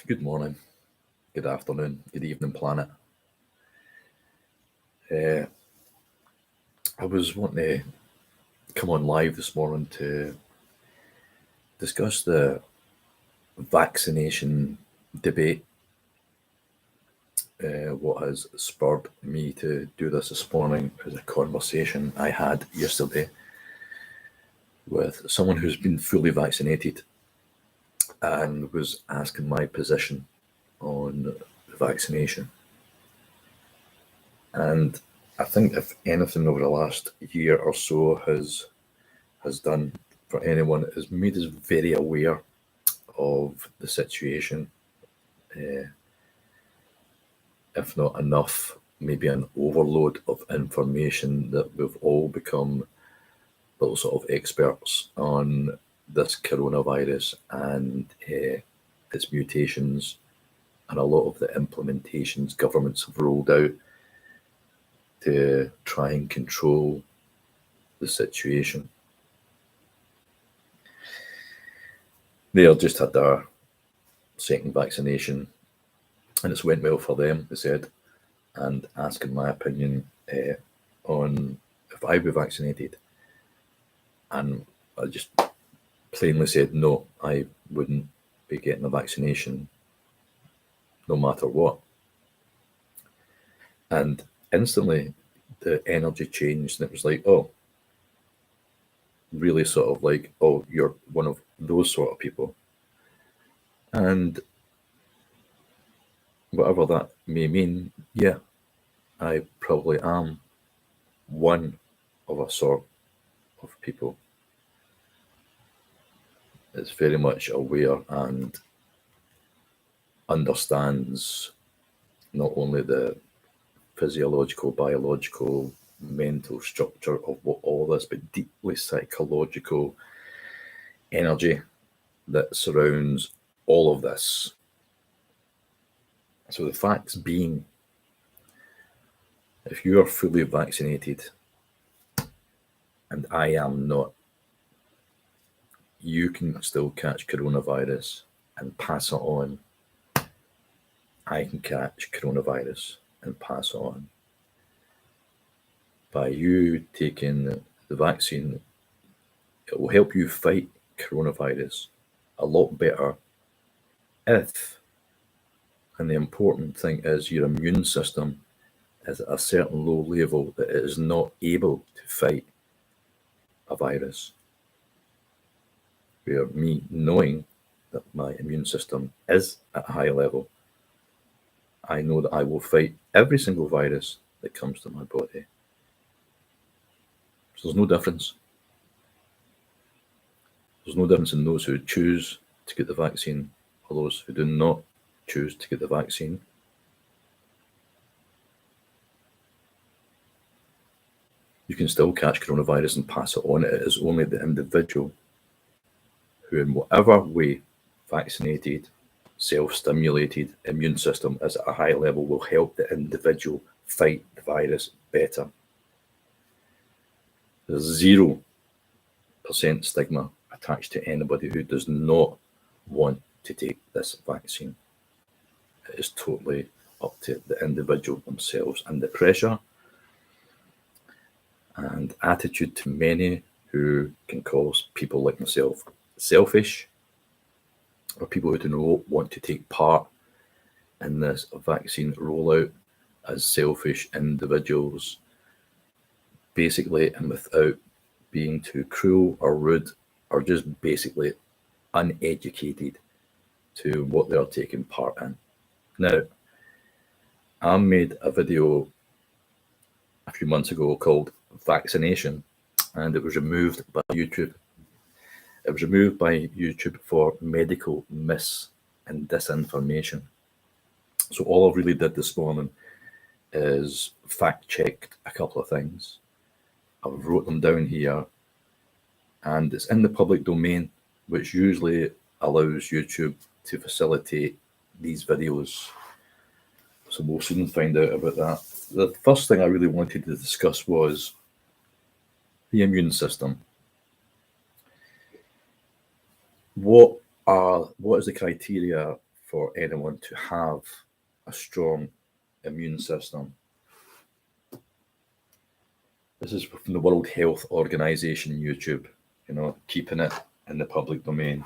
Good morning, good afternoon, good evening, planet. I was wanting to come on live this morning to discuss the vaccination debate. What has spurred me to do this morning is a conversation I had yesterday with someone who's been fully vaccinated and was asking my position on the vaccination. And I think if anything over the last year or so has done for anyone is made us very aware of the situation. If not enough, maybe an overload of information that we've all become little sort of experts on this coronavirus and its mutations and a lot of the implementations governments have rolled out to try and control the situation. They all just had their second vaccination and it's went well for them, they said, and asking my opinion on if I be vaccinated. And I just plainly said, no, I wouldn't be getting a vaccination no matter what. And instantly the energy changed and it was like, oh, really sort of like, oh, you're one of those sort of people. And whatever that may mean, yeah, I probably am one of a sort of people. It's very much aware and understands not only the physiological, biological, mental structure of what all this, but deeply psychological energy that surrounds all of this. So the facts being, if you are fully vaccinated and I am not, you can still catch coronavirus and pass it on. I can catch coronavirus and pass it on. By you taking the vaccine, it will help you fight coronavirus a lot better if, and the important thing is, your immune system is at a certain low level that it is not able to fight a virus. Where me knowing that my immune system is at a high level, I know that I will fight every single virus that comes to my body. So there's no difference. There's no difference in those who choose to get the vaccine or those who do not choose to get the vaccine. You can still catch coronavirus and pass it on. It is only the individual who, in whatever way, vaccinated, self-stimulated immune system is at a high level, will help the individual fight the virus better. There's 0% stigma attached to anybody who does not want to take this vaccine. It is totally up to the individual themselves, and the pressure and attitude to many who can call people like myself selfish, or people who do not want to take part in this vaccine rollout as selfish individuals, basically, and without being too cruel or rude, or just basically uneducated to what they're taking part in. Now, I made a video a few months ago called Vax A Nation, and it was removed by YouTube. It was removed by YouTube for medical mis and disinformation. So all I really did this morning is fact-checked a couple of things. I've wrote them down here, and it's in the public domain, which usually allows YouTube to facilitate these videos. So we'll soon find out about that. The first thing I really wanted to discuss was the immune system. What is the criteria for anyone to have a strong immune system. This is from the World Health Organization YouTube, keeping it in the public domain.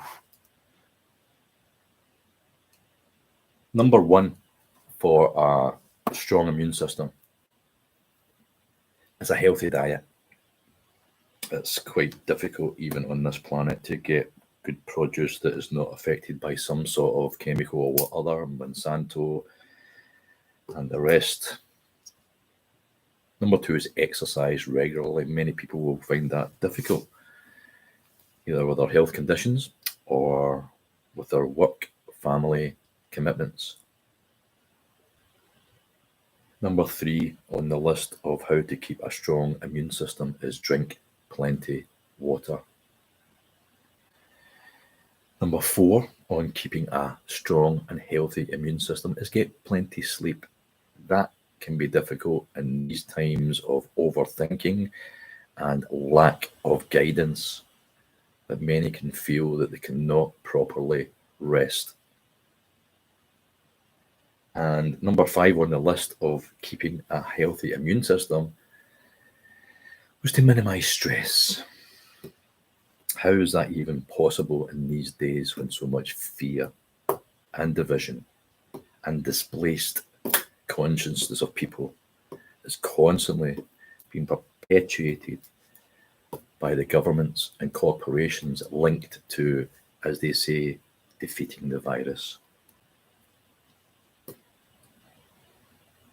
Number one for a strong immune system is a healthy diet. It's quite difficult even on this planet to get good produce that is not affected by some sort of chemical or other, Monsanto and the rest. Number two is exercise regularly. Many people will find that difficult, either with their health conditions or with their work, family commitments. Number three on the list of how to keep a strong immune system is drink plenty water. Number four on keeping a strong and healthy immune system is get plenty sleep. That can be difficult in these times of overthinking and lack of guidance, that many can feel that they cannot properly rest. And number five on the list of keeping a healthy immune system was to minimize stress. How is that even possible in these days when so much fear and division and displaced consciousness of people is constantly being perpetuated by the governments and corporations linked to, as they say, defeating the virus?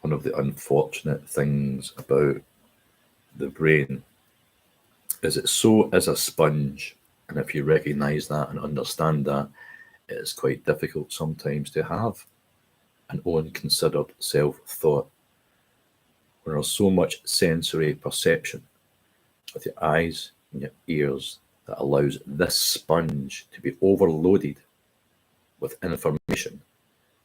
One of the unfortunate things about the brain is it so is a sponge, and if you recognize that and understand that, it is quite difficult sometimes to have an unconsidered self-thought when there's so much sensory perception with your eyes and your ears that allows this sponge to be overloaded with information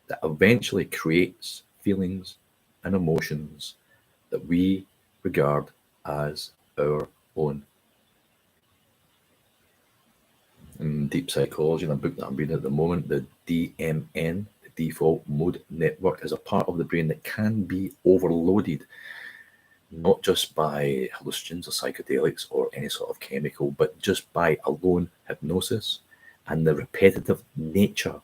that eventually creates feelings and emotions that we regard as our own. In deep psychology, in a book that I'm reading at the moment, the DMN, the default mode network, is a part of the brain that can be overloaded, not just by hallucinogens or psychedelics or any sort of chemical, but just by alone hypnosis and the repetitive nature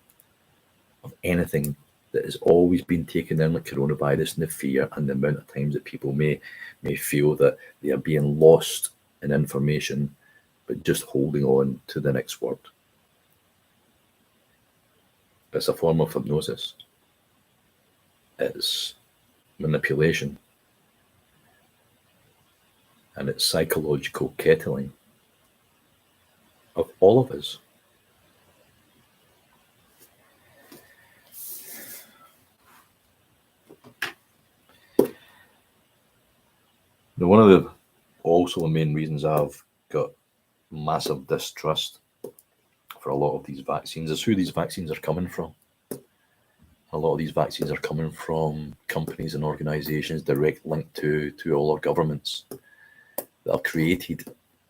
of anything that has always been taken in, like coronavirus, and the fear and the amount of times that people may feel that they are being lost in information, but just holding on to the next word. It's a form of hypnosis. It's manipulation. And it's psychological kettling of all of us. Now, one of the also the main reasons I've got massive distrust for a lot of these vaccines is who these vaccines are coming from. A lot of these vaccines are coming from companies and organizations direct linked to all our governments that have created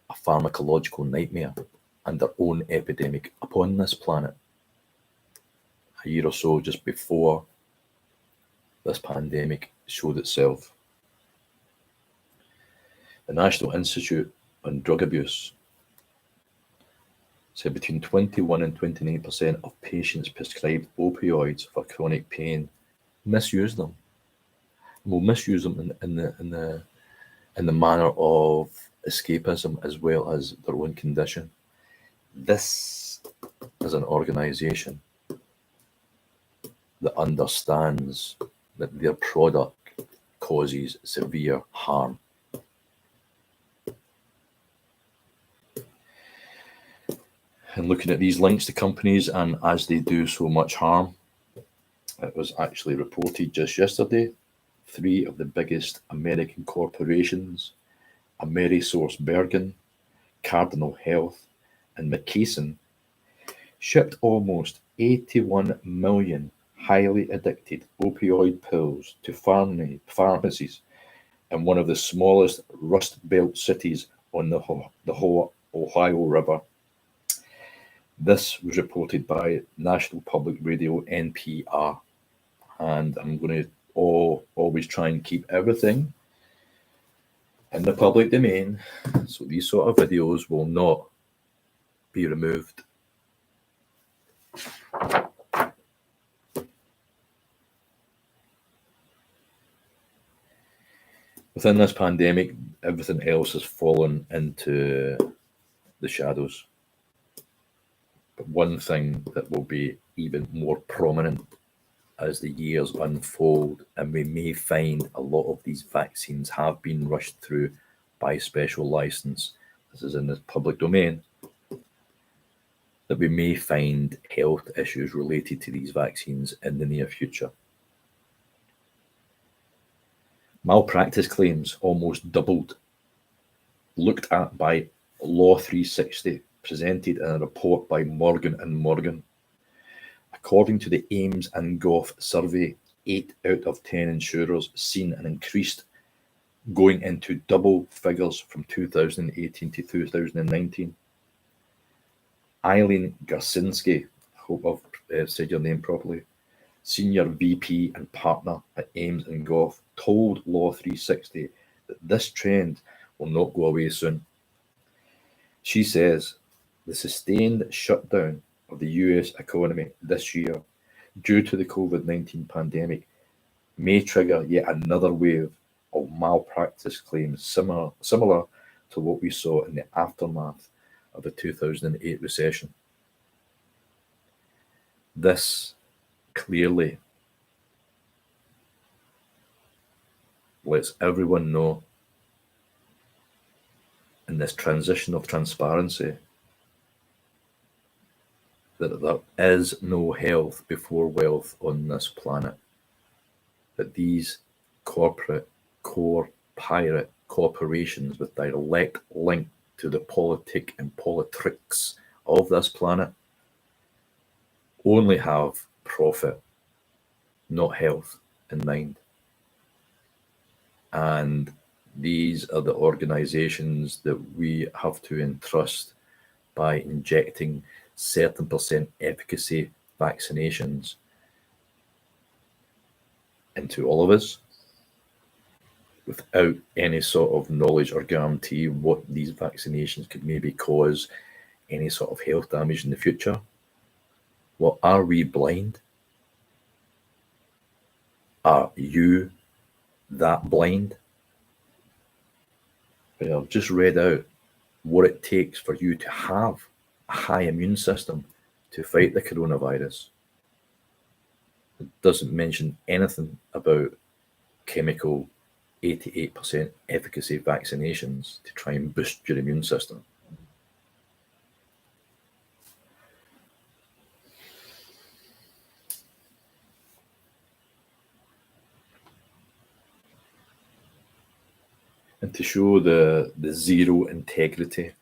a pharmacological nightmare and their own epidemic upon this planet. A year or so just before this pandemic showed itself, the National Institute on Drug Abuse said between 21 and 29% of patients prescribed opioids for chronic pain misuse them. And will misuse them in the manner of escapism as well as their own condition. This is an organization that understands that their product causes severe harm. And looking at these links to companies, and as they do so much harm, it was actually reported just yesterday, 3 of the biggest American corporations, AmerisourceBergen, Cardinal Health, and McKesson, shipped almost 81 million highly addicted opioid pills to pharmacies in one of the smallest Rust Belt cities on the Ohio River. This was reported by National Public Radio NPR, and I'm going to always try and keep everything in the public domain, so these sort of videos will not be removed. Within this pandemic, everything else has fallen into the shadows. But one thing that will be even more prominent as the years unfold, and we may find a lot of these vaccines have been rushed through by special license, this is in the public domain, that we may find health issues related to these vaccines in the near future. Malpractice claims almost doubled, looked at by Law 360, presented in a report by Morgan & Morgan. According to the Ames and Goff survey, 8 out of 10 insurers seen an increase going into double figures from 2018 to 2019. Eileen Garsinski, I hope I've said your name properly, Senior VP and Partner at Ames and Goff, told Law 360 that this trend will not go away soon. She says the sustained shutdown of the US economy this year due to the COVID-19 pandemic may trigger yet another wave of malpractice claims similar to what we saw in the aftermath of the 2008 recession. This clearly lets everyone know in this transition of transparency that there is no health before wealth on this planet, that these corporate pirate corporations with direct link to the politic and politics of this planet only have profit, not health, in mind. And these are the organizations that we have to entrust by injecting certain percent efficacy vaccinations into all of us without any sort of knowledge or guarantee what these vaccinations could maybe cause any sort of health damage in the future. Well, are we blind? Are you that blind? I've just read out what it takes for you to have a high immune system to fight the coronavirus. It doesn't mention anything about chemical 88% efficacy vaccinations to try and boost your immune system. And to show the zero integrity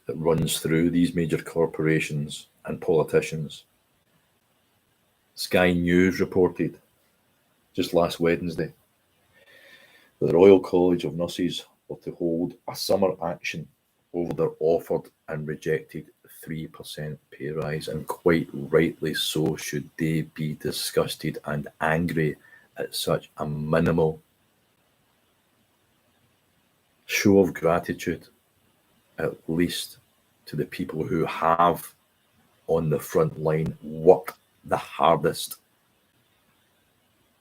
that runs through these major corporations and politicians, Sky News reported just last Wednesday that the Royal College of Nurses were to hold a summer action over their offered and rejected 3% pay rise, and quite rightly so should they be disgusted and angry at such a minimal show of gratitude, at least to the people who have on the front line worked the hardest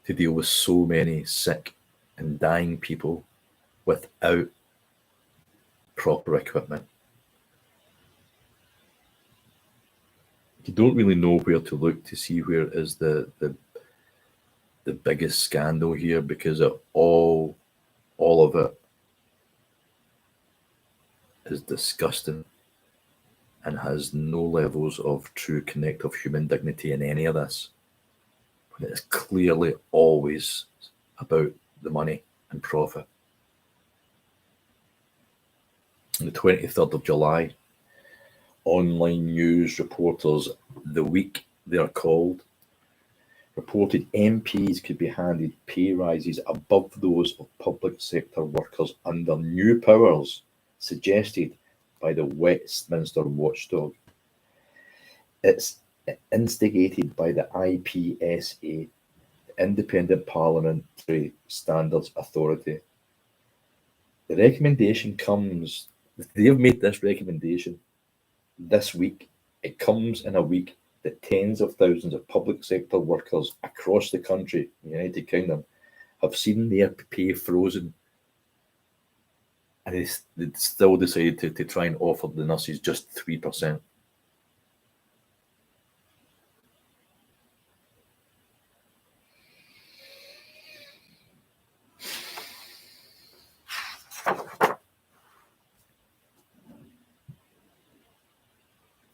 to deal with so many sick and dying people without proper equipment. You don't really know where to look to see where is the biggest scandal here, because all of it is disgusting and has no levels of true connective human dignity in any of this. When it is clearly always about the money and profit. On the 23rd of July, online news reporters, The Week they are called, reported MPs could be handed pay rises above those of public sector workers under new powers suggested by the Westminster watchdog. It's instigated by the IPSA, the Independent Parliamentary Standards Authority. The recommendation comes, they've made this recommendation this week. It comes in a week that tens of thousands of public sector workers across the country, the United Kingdom, have seen their pay frozen. And they still decided to try and offer the nurses just 3%.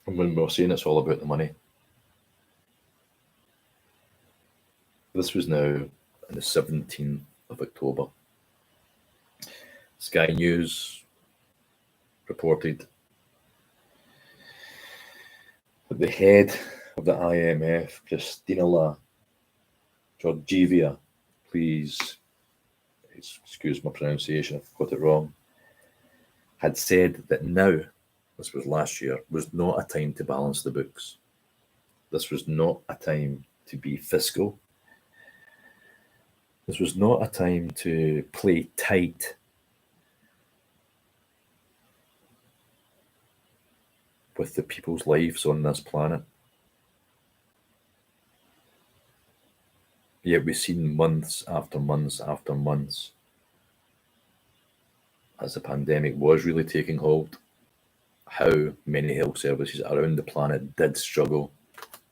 And when we were saying it's all about the money, this was now on the 17th of October. Sky News reported that the head of the IMF, Christina Georgieva, please excuse my pronunciation if I got it wrong, had said that now, this was last year, was not a time to balance the books. This was not a time to be fiscal. This was not a time to play tight with the people's lives on this planet. Yet we've seen months after months after months, as the pandemic was really taking hold, how many health services around the planet did struggle.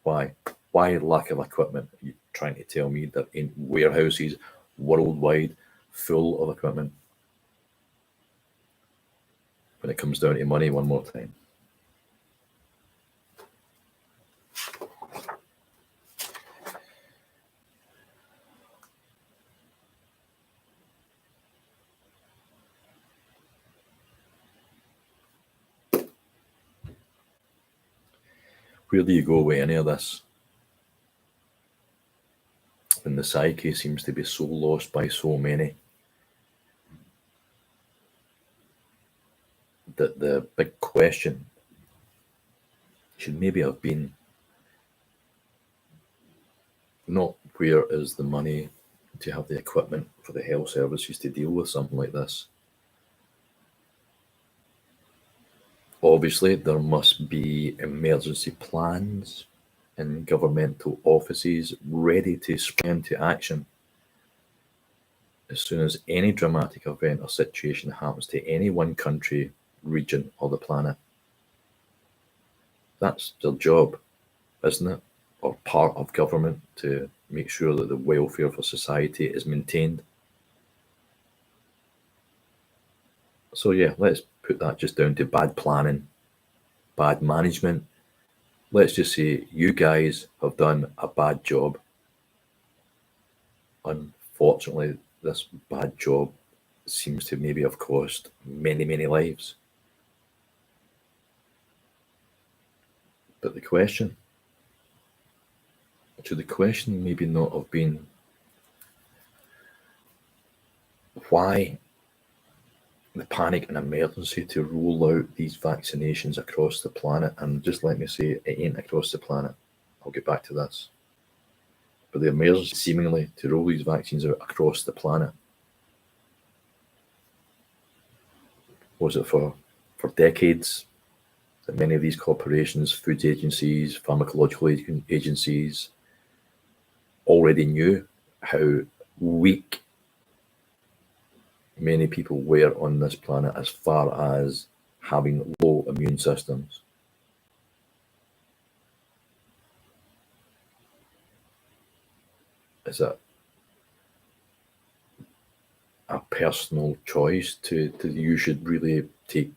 Why? Why lack of equipment? Are you trying to tell me that in warehouses worldwide full of equipment? When it comes down to money, one more time. Where do you go with any of this? When the psyche seems to be so lost by so many that the big question should maybe have been not where is the money to have the equipment for the health services to deal with something like this. Obviously, there must be emergency plans in governmental offices ready to spring into action as soon as any dramatic event or situation happens to any one country, region, or the planet. That's their job, isn't it? Or part of government, to make sure that the welfare for society is maintained. So yeah, let's put that just down to bad planning, bad management. Let's just say you guys have done a bad job. Unfortunately, this bad job seems to maybe have cost many, many lives. But the question maybe not have been why the panic and emergency to roll out these vaccinations across the planet. And just let me say, it ain't across the planet. I'll get back to this. But the emergency seemingly to roll these vaccines out across the planet. Was it for decades that many of these corporations, foods agencies, pharmacological agencies already knew how weak many people were on this planet as far as having low immune systems? Is it a personal choice to you should really take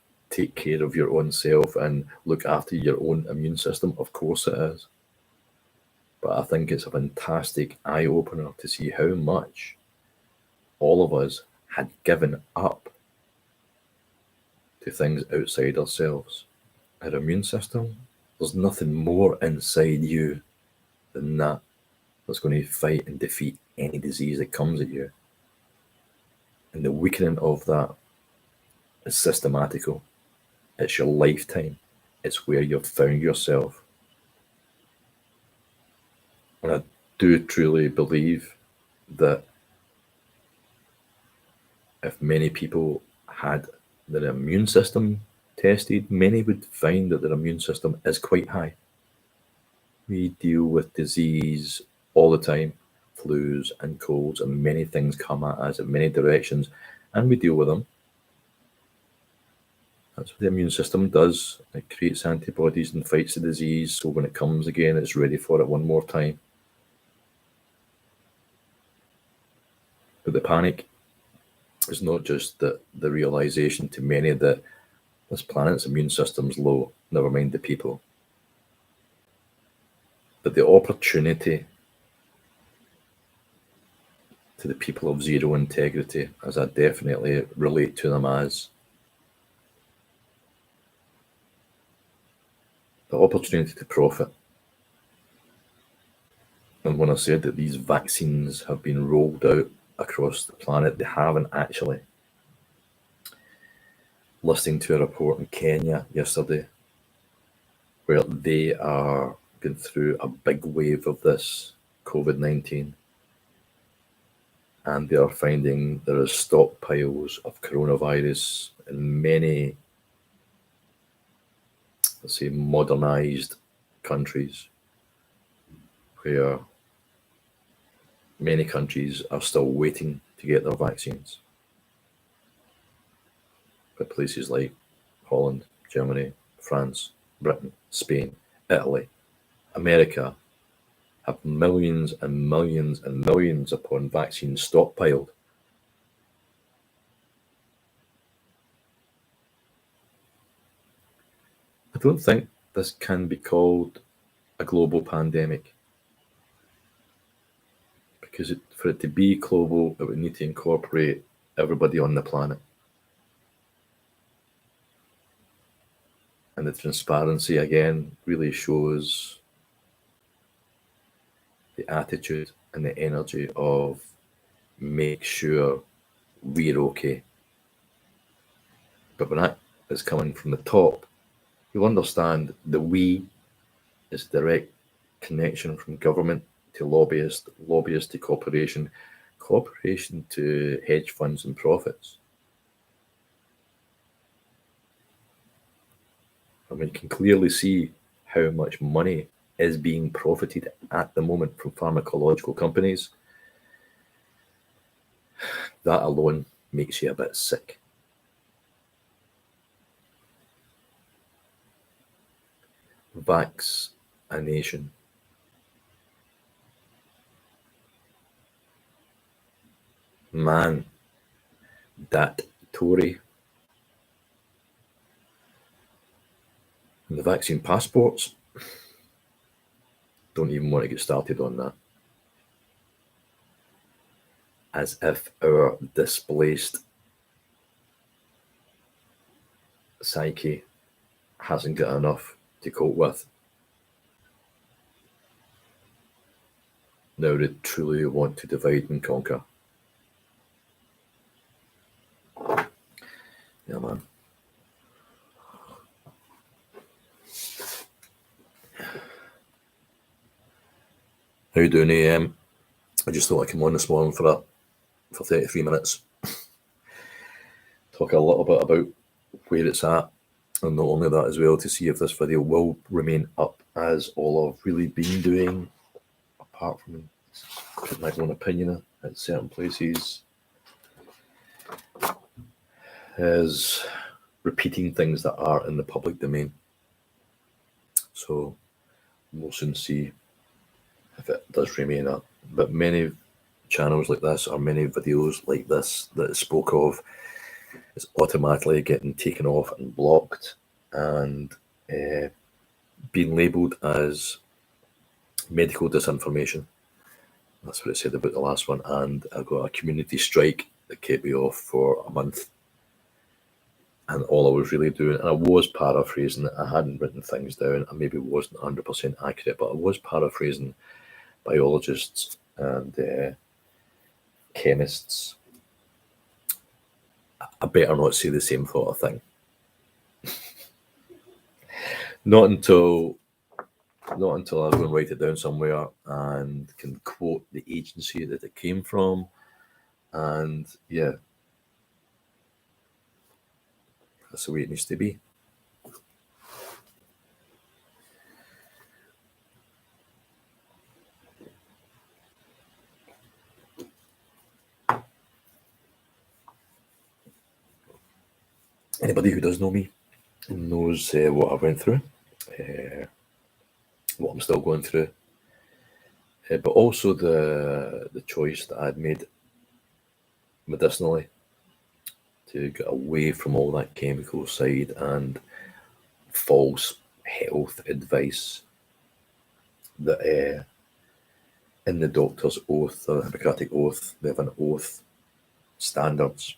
care of your own self and look after your own immune system? Of course it is. But I think it's a fantastic eye-opener to see how much all of us had given up to things outside ourselves. Our immune system, there's nothing more inside you than that that's going to fight and defeat any disease that comes at you. And the weakening of that It's systematical. It's your lifetime. It's where you've found yourself. And I do truly believe that if many people had their immune system tested, many would find that their immune system is quite high. We deal with disease all the time, flus and colds, and many things come at us in many directions, and we deal with them. That's what the immune system does. It creates antibodies and fights the disease, so when it comes again, it's ready for it one more time. But the panic is not just that the realization to many that this planet's immune system's low, never mind the people, but the opportunity to the people of zero integrity, as I definitely relate to them as, the opportunity to profit. And when I said that these vaccines have been rolled out across the planet, they haven't actually. Listening to a report in Kenya yesterday, where they are going through a big wave of this COVID-19, and they are finding there is stockpiles of coronavirus in many, let's say, modernized countries, where many countries are still waiting to get their vaccines. But places like Holland, Germany, France, Britain, Spain, Italy, America have millions and millions and millions upon vaccines stockpiled. I don't think this can be called a global pandemic, because for it to be global, it would need to incorporate everybody on the planet. And the transparency, again, really shows the attitude and the energy of make sure we're okay. But when that is coming from the top, you'll understand the we is direct connection from government to lobbyist, lobbyist to corporation, corporation to hedge funds and profits. And we can clearly see how much money is being profited at the moment from pharmacological companies. That alone makes you a bit sick. Vax A Nation. Man, that Tory. And the vaccine passports, don't even want to get started on that. As if our displaced psyche hasn't got enough to cope with. Now they truly want to divide and conquer. Yeah, man. How you doing, AM? I just thought I'd come on this morning for 33 minutes. Talk a little bit about where it's at, and not only that as well, to see if this video will remain up, as all I've really been doing, apart from putting my own opinion at certain places, is repeating things that are in the public domain. So we'll soon see if it does remain up. But many channels like this, or many videos like this that is spoke of, is automatically getting taken off and blocked and being labelled as medical disinformation. That's what it said about the last one. And I got a community strike that kept me off for a month. And all I was really doing, and I was paraphrasing, I hadn't written things down, I maybe wasn't 100% accurate, but I was paraphrasing biologists and chemists I better not say the same sort of thing. Not until I go and write it down somewhere and can quote the agency that it came from. And yeah, that's the way it needs to be. Anybody who does know me knows what I went through, what I'm still going through, but also the choice that I'd made medicinally to get away from all that chemical side and false health advice that in the doctor's oath, the Hippocratic oath, they have an oath standards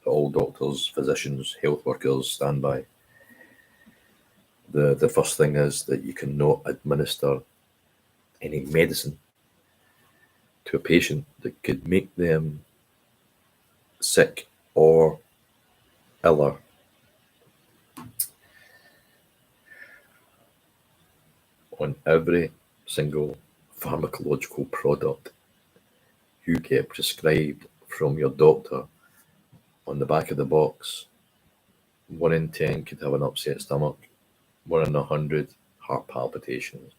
that all doctors, physicians, health workers stand by. The first thing is that you cannot administer any medicine to a patient that could make them sick or iller. On every single pharmacological product you get prescribed from your doctor, on the back of the box, 1 in 10 could have an upset stomach, 1 in 100 heart palpitations,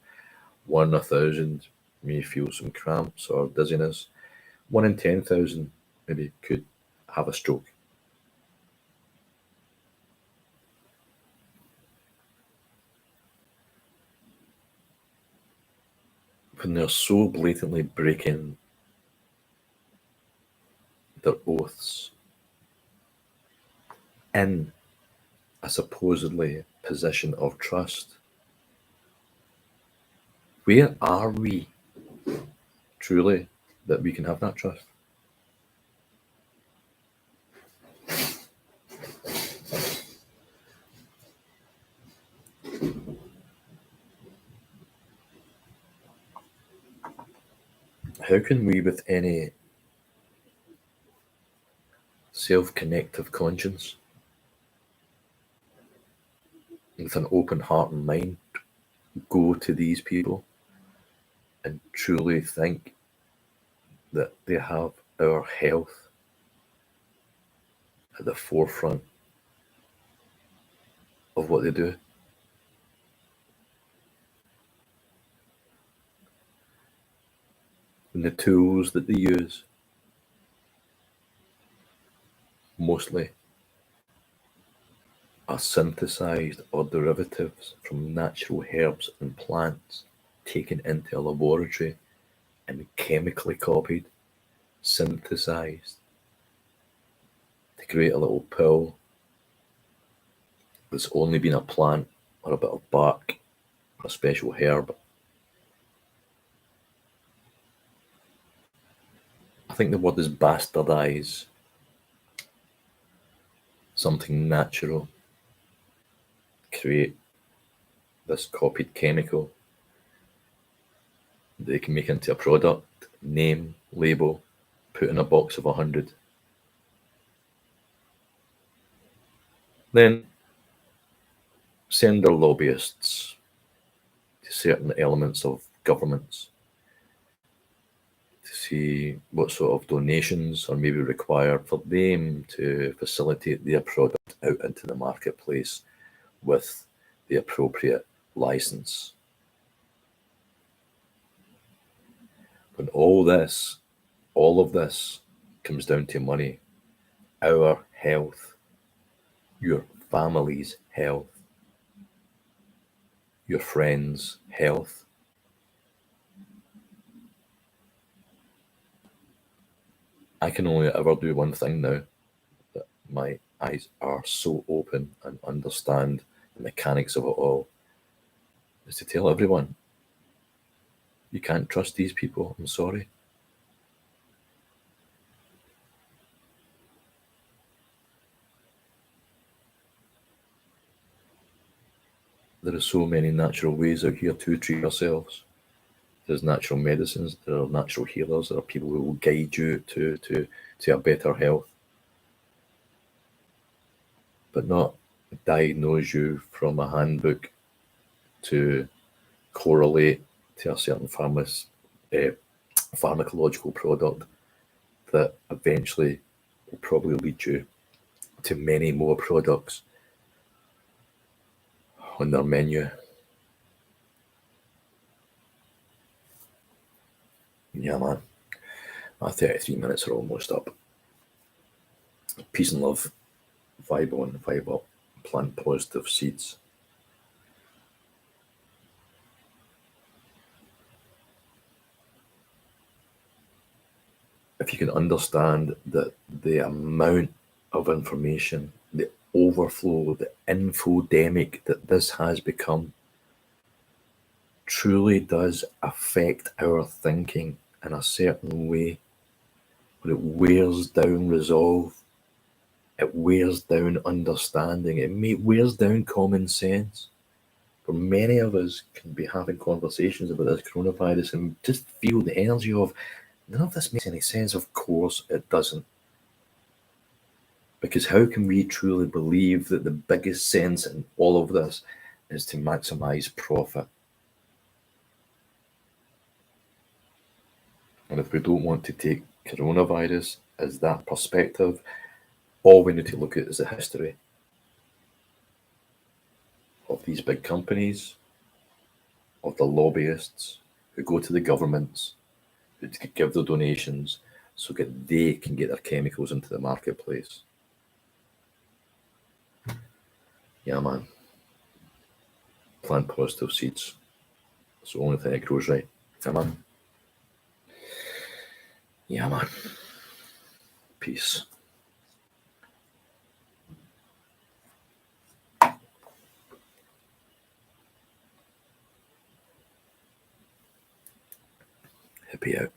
1 in 1,000 may feel some cramps or dizziness, 1 in 10,000 maybe could have a stroke. When they're so blatantly breaking their oaths in a supposedly position of trust, where are we truly that we can have that trust? How can we, with any self-connective conscience, with an open heart and mind, go to these people and truly think that they have our health at the forefront of what they do? And the tools that they use mostly are synthesized or derivatives from natural herbs and plants taken into a laboratory and chemically copied, synthesized to create a little pill that's only been a plant or a bit of bark or a special herb. I think the word is bastardize something natural, create this copied chemical they can make into a product, name, label, put in a box of 100. Then send their lobbyists to certain elements of governments to see what sort of donations are maybe required for them to facilitate their product out into the marketplace with the appropriate license. When all of this comes down to money, our health, your family's health, your friends' health, I can only ever do one thing now, that my eyes are so open and understand the mechanics of it all, is to tell everyone, you can't trust these people, I'm sorry. There are so many natural ways out here to treat ourselves. There's natural medicines, there are natural healers, there are people who will guide you to a better health. but not diagnose you from a handbook to correlate to a certain pharmacological product that eventually will probably lead you to many more products on their menu. Yeah, man. My 33 minutes are almost up. Peace and love. Vibe on, vibe up. Plant positive seeds. If you can understand that the amount of information, the overflow, the infodemic that this has become truly does affect our thinking in a certain way, but it wears down resolve, it wears down understanding, it wears down common sense. For many of us can be having conversations about this coronavirus and just feel the energy of, none of this makes any sense. Of course it doesn't. Because how can we truly believe that the biggest sense in all of this is to maximize profit? And if we don't want to take coronavirus as that perspective, all we need to look at is the history of these big companies, of the lobbyists who go to the governments, who give their donations so that they can get their chemicals into the marketplace. Yeah, man. Plant positive seeds. It's the only thing that grows right. Yeah, man. Yeah, man. Peace. Hippie out.